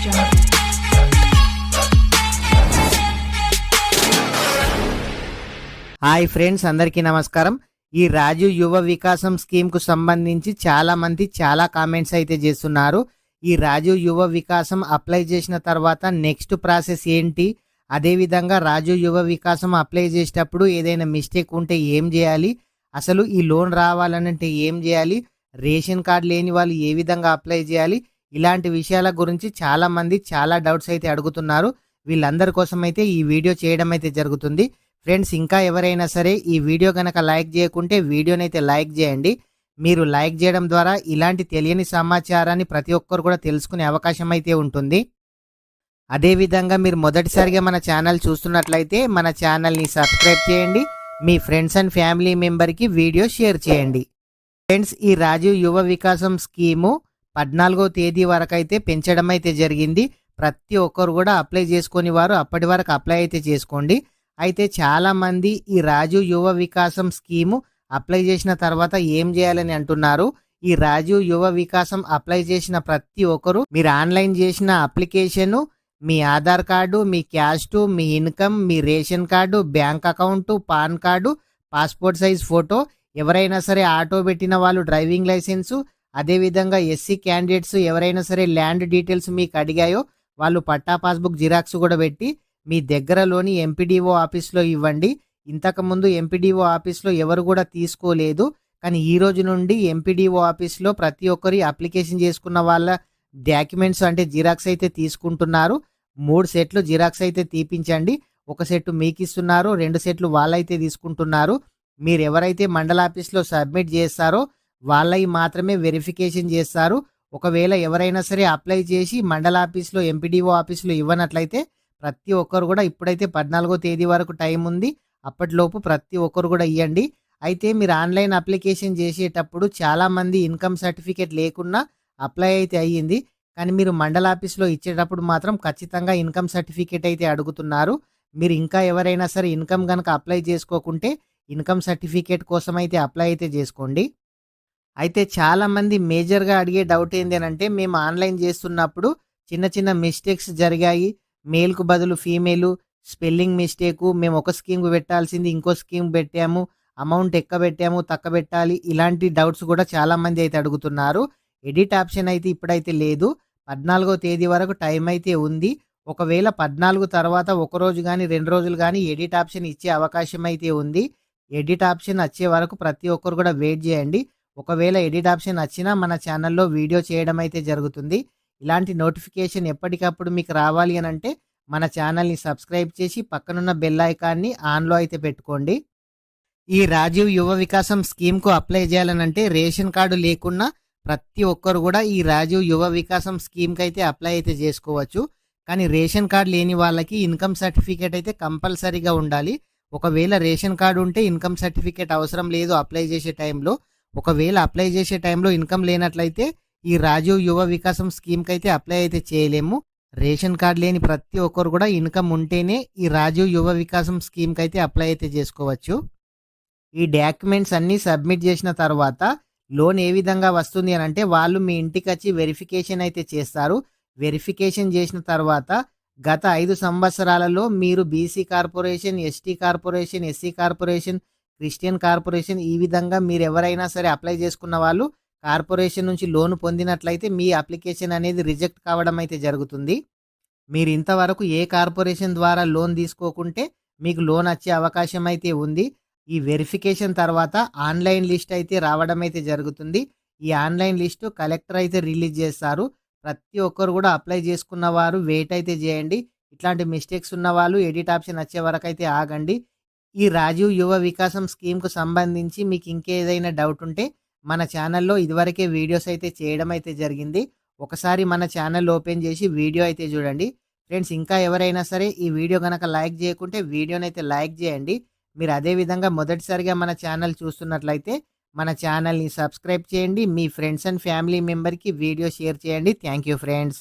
jungle. Hi friends, అందరికీ నమస్కారం. ఈ రాజు యువ వికాసం స్కీమ్ కు సంబంధించి చాలా మంది చాలా కామెంట్స్ అయితే చేస్తున్నారు. ఈ రాజు యువ వికాసం అప్లై చేసిన తర్వాత నెక్స్ట్ ప్రాసెస్ ఏంటి, అదేవిధంగా రాజు యువ వికాసం అప్లై చేసేటప్పుడు ఏదైనా మిస్టేక్ ఉంటే ఏం చేయాలి, అసలు ఈ లోన్ రావాలనంటే ఏం చేయాలి, రేషన్ కార్డు లేని వాళ్ళు ఏ విధంగా అప్లై చేయాలి, ఇలాంటి విషయాల గురించి చాలా మంది చాలా డౌట్స్ అయితే అడుగుతున్నారు. వీళ్ళందరి కోసం అయితే ఈ వీడియో చేయడం అయితే జరుగుతుంది. ఫ్రెండ్స్, ఇంకా ఎవరైనా సరే ఈ వీడియో కనుక లైక్ చేయకుంటే వీడియోని అయితే లైక్ చేయండి. మీరు లైక్ చేయడం ద్వారా ఇలాంటి తెలియని సమాచారాన్ని ప్రతి ఒక్కరు కూడా తెలుసుకునే అవకాశం అయితే ఉంటుంది. అదేవిధంగా మీరు మొదటిసారిగా మన ఛానల్ చూస్తున్నట్లయితే మన ఛానల్ని సబ్స్క్రైబ్ చేయండి. మీ ఫ్రెండ్స్ అండ్ ఫ్యామిలీ మెంబర్కి వీడియో షేర్ చేయండి. ఫ్రెండ్స్, ఈ రాజు యువ వికాసం స్కీము 14వ తేదీ వరకు అయితే పెంచడం అయితే జరిగింది. ప్రతి ఒక్కరు కూడా అప్లై చేసుకుని వారు అప్పటి వరకు అప్లై అయితే చేసుకోండి. అయితే చాలామంది ఈ రాజు యువ వికాసం స్కీము అప్లై చేసిన తర్వాత ఏం చేయాలని అంటున్నారు. ఈ రాజు యువ వికాసం అప్లై చేసిన ప్రతి ఒక్కరు మీరు ఆన్లైన్ చేసిన అప్లికేషను, మీ ఆధార్ కార్డు, మీ క్యాస్ట్, మీ ఇన్కమ్, మీ ration card, bank account, PAN card, passport size photo, ఎవరైనా సరే ఆటో పెట్టిన వాళ్ళు డ్రైవింగ్ లైసెన్సు, అదేవిధంగా ఎస్సీ క్యాండిడేట్స్ ఎవరైనా సరే ల్యాండ్ డీటెయిల్స్ మీకు అడిగాయో వాళ్ళు పట్టా పాస్బుక్ జిరాక్స్ కూడా పెట్టి మీ దగ్గరలోని ఎంపీడీఓ ఆఫీస్లో ఇవ్వండి. ఇంతకుముందు ఎంపీడీఓ ఆఫీస్లో ఎవరు కూడా తీసుకోలేదు, కానీ ఈ రోజు నుండి ఎంపీడీఓ ఆఫీస్లో ప్రతి ఒక్కరి అప్లికేషన్ చేసుకున్న వాళ్ళ డాక్యుమెంట్స్ అంటే జిరాక్స్ అయితే తీసుకుంటున్నారు. 3 సెట్లు జిరాక్స్ అయితే తీపించండి. ఒక సెట్ మీకు ఇస్తున్నారు, 2 సెట్లు వాళ్ళైతే తీసుకుంటున్నారు. మీరు ఎవరైతే మండల ఆఫీస్లో సబ్మిట్ చేస్తారో వాళ్ళవి మాత్రమే వెరిఫికేషన్ చేస్తారు. ఒకవేళ ఎవరైనా సరే అప్లై చేసి మండల ఆఫీస్లో ఎంపీడీఓ ఆఫీస్లో ఇవ్వనట్లయితే ప్రతి ఒక్కరు కూడా ఇప్పుడైతే 14వ తేదీ వరకు టైం ఉంది, అప్పటిలోపు ప్రతి ఒక్కరు కూడా ఇవ్వండి. అయితే మీరు ఆన్లైన్ అప్లికేషన్ చేసేటప్పుడు చాలామంది ఇన్కమ్ సర్టిఫికేట్ లేకున్నా అప్లై అయితే అయ్యింది, కానీ మీరు మండల ఆఫీస్లో ఇచ్చేటప్పుడు మాత్రం ఖచ్చితంగా ఇన్కమ్ సర్టిఫికేట్ అయితే అడుగుతున్నారు. మీరు ఇంకా ఎవరైనా సరే ఇన్కమ్ కనుక అప్లై చేసుకోకుంటే ఇన్కమ్ సర్టిఫికేట్ కోసం అయితే అప్లై అయితే చేసుకోండి. అయితే చాలామంది మేజర్గా అడిగే డౌట్ ఏంటి అంటే, మేము ఆన్లైన్ చేస్తున్నప్పుడు చిన్న చిన్న మిస్టేక్స్ జరిగాయి, మేల్కు బదులు ఫీమేలు, స్పెల్లింగ్ మిస్టేకు, మేము ఒక స్కీమ్ పెట్టాల్సింది ఇంకో స్కీమ్ పెట్టాము, అమౌంట్ ఎక్కబెట్టాము తక్కబెట్టాలి, ఇలాంటి డౌట్స్ కూడా చాలామంది అయితే అడుగుతున్నారు. ఎడిట్ ఆప్షన్ అయితే ఇప్పుడైతే లేదు, 14వ తేదీ వరకు టైం అయితే ఉంది. ఒకవేళ 14 తర్వాత ఒకరోజు కానీ 2 రోజులు కానీ ఎడిట్ ఆప్షన్ ఇచ్చే అవకాశం అయితే ఉంది. ఎడిట్ ఆప్షన్ వచ్చే వరకు ప్రతి ఒక్కరు కూడా వెయిట్ చేయండి. ఒకవేళ ఎడిట్ ఆప్షన్ వచ్చినా మన ఛానల్లో వీడియో చేయడం అయితే జరుగుతుంది. ఇలాంటి నోటిఫికేషన్ ఎప్పటికప్పుడు మీకు రావాలి అని అంటే మన ఛానల్ని సబ్స్క్రైబ్ చేసి పక్కనున్న బెల్ ఐకాన్ని ఆన్లో అయితే పెట్టుకోండి. ఈ రాజీవ్ యువ వికాసం స్కీమ్కు అప్లై చేయాలనంటే రేషన్ కార్డు లేకున్నా ప్రతి ఒక్కరు కూడా ఈ రాజీవ్ యువ వికాసం స్కీమ్కి అయితే అప్లై అయితే చేసుకోవచ్చు. కానీ రేషన్ కార్డు లేని వాళ్ళకి ఇన్కమ్ సర్టిఫికేట్ అయితే కంపల్సరీగా ఉండాలి. ఒకవేళ రేషన్ కార్డు ఉంటే ఇన్కమ్ సర్టిఫికేట్ అవసరం లేదు అప్లై చేసే టైంలో. ఒకవేళ అప్లై చేసే టైంలో ఇన్కమ్ లేనట్లయితే ఈ రాజీవ్ యువ వికాసం స్కీమ్కి అయితే అప్లై అయితే చేయలేము. రేషన్ కార్డు లేని ప్రతి ఒక్కరు కూడా ఇన్కమ్ ఉంటేనే ఈ రాజీవ్ యువ వికాసం స్కీమ్కి అయితే అప్లై అయితే చేసుకోవచ్చు. ఈ డాక్యుమెంట్స్ అన్నీ సబ్మిట్ చేసిన తర్వాత లోన్ ఏ విధంగా వస్తుంది అని అంటే, వాళ్ళు మీ ఇంటికి వచ్చి వెరిఫికేషన్ అయితే చేస్తారు. వెరిఫికేషన్ చేసిన తర్వాత గత 5 సంవత్సరాలలో మీరు BC corporation, ST corporation, SC corporation, Christian corporation, ఈ విధంగా మీరు ఎవరైనా సరే అప్లై చేసుకున్న వాళ్ళు కార్పొరేషన్ నుంచి లోన్ పొందినట్లయితే మీ అప్లికేషన్ అనేది రిజెక్ట్ కావడం అయితే జరుగుతుంది. మీరు ఇంతవరకు ఏ కార్పొరేషన్ ద్వారా లోన్ తీసుకోకుంటే మీకు లోన్ వచ్చే అవకాశం అయితే ఉంది. ఈ వెరిఫికేషన్ తర్వాత ఆన్లైన్ లిస్ట్ అయితే రావడం అయితే జరుగుతుంది. ఈ ఆన్లైన్ లిస్టు కలెక్టర్ అయితే రిలీజ్ చేస్తారు. ప్రతి ఒక్కరు కూడా అప్లై చేసుకున్న వారు వెయిట్ అయితే చేయండి. ఇట్లాంటి మిస్టేక్స్ ఉన్న వాళ్ళు ఎడిట్ ఆప్షన్ వచ్చే వరకు అయితే ఆగండి. ఈ రాజీవ్ యువ వికాసం స్కీమ్కు సంబంధించి మీకు ఇంకేదైనా డౌట్ ఉంటే మన ఛానల్లో ఇదివరకే వీడియోస్ అయితే చేయడం అయితే జరిగింది. ఒకసారి మన ఛానల్ ఓపెన్ చేసి వీడియో అయితే చూడండి. ఫ్రెండ్స్, ఇంకా ఎవరైనా సరే ఈ వీడియో కనుక లైక్ చేయకుంటే వీడియోని అయితే లైక్ చేయండి. మీరు అదేవిధంగా మొదటిసారిగా మన ఛానల్ చూస్తున్నట్లయితే మన ఛానల్ని సబ్స్క్రైబ్ చేయండి. మీ ఫ్రెండ్స్ అండ్ ఫ్యామిలీ మెంబర్కి వీడియో షేర్ చేయండి. Thank you friends.